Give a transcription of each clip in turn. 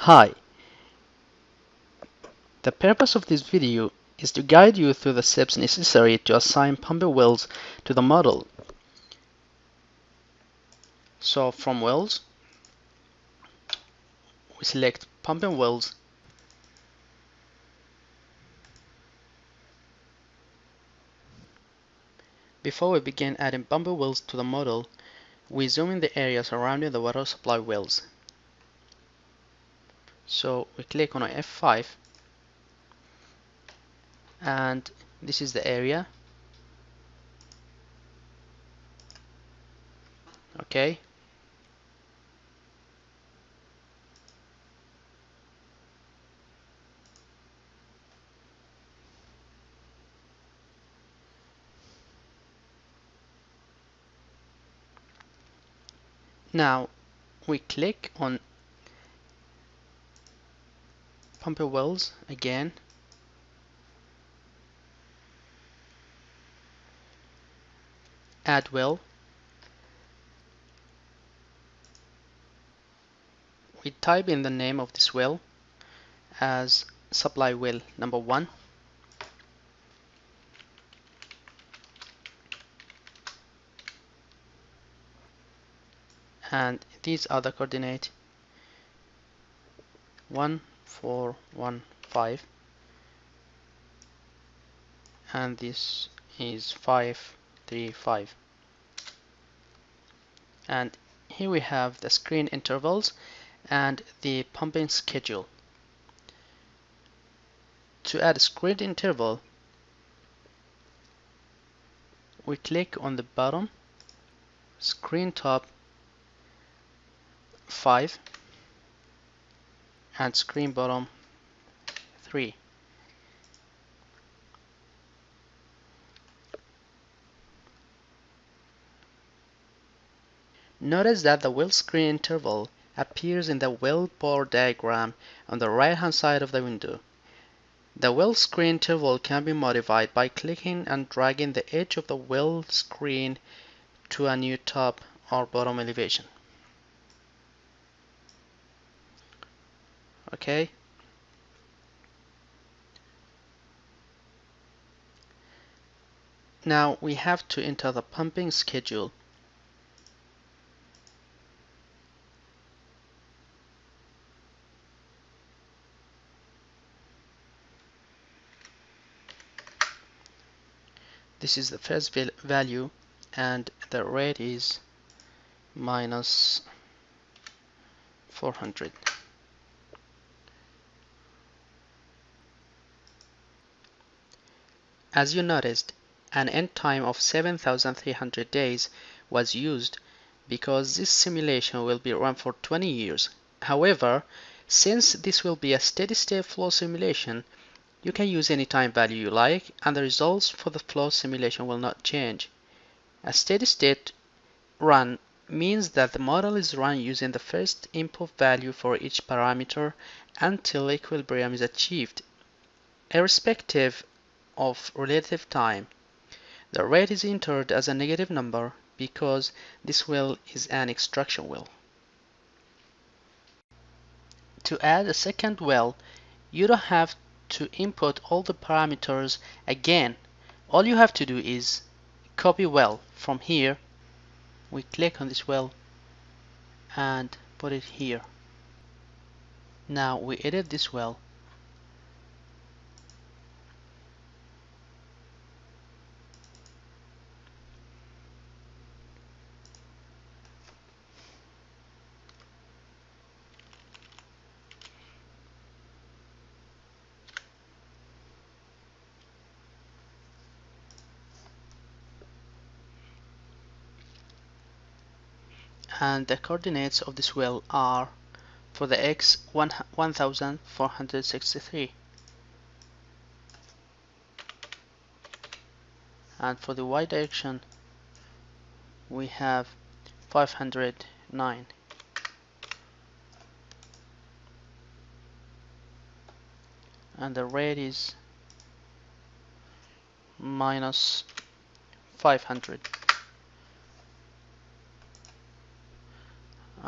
Hi, the purpose of this video is to guide you through the steps necessary to assign pumping wells to the model. So from wells, we select pumping wells. Before we begin adding pumping wells to the model, we zoom in the area surrounding the water supply wells. So we click on F5 and this is the area. Okay. Now we click on pumping wells again. Add well. We type in the name of this well as supply well number 1. And these are the coordinates 1415 and this is 535. And here we have the screen intervals and the pumping schedule. To add a screen interval, we click on the bottom, screen top 5 and screen bottom 3. Notice that the well screen interval appears in the well bar diagram on the right hand side of the window. The well screen interval can be modified by clicking and dragging the edge of the well screen to a new top or bottom elevation. Okay. Now we have to enter the pumping schedule. This is the first value and the rate is minus 400. As you noticed, an end time of 7,300 days was used because this simulation will be run for 20 years. However, since this will be a steady-state flow simulation, you can use any time value you like and the results for the flow simulation will not change. A steady-state run means that the model is run using the first input value for each parameter until equilibrium is achieved, irrespective of relative time. The rate is entered as a negative number because this well is an extraction well. To add a second well, you don't have to input all the parameters again. All you have to do is copy well from here. We click on this well and put it here. Now we edit this well. And the coordinates of this well are for the x 1463 and for the y direction we have 509 and the rate is minus 500.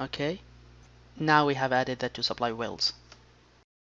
Okay, Now we have added the two supply wells.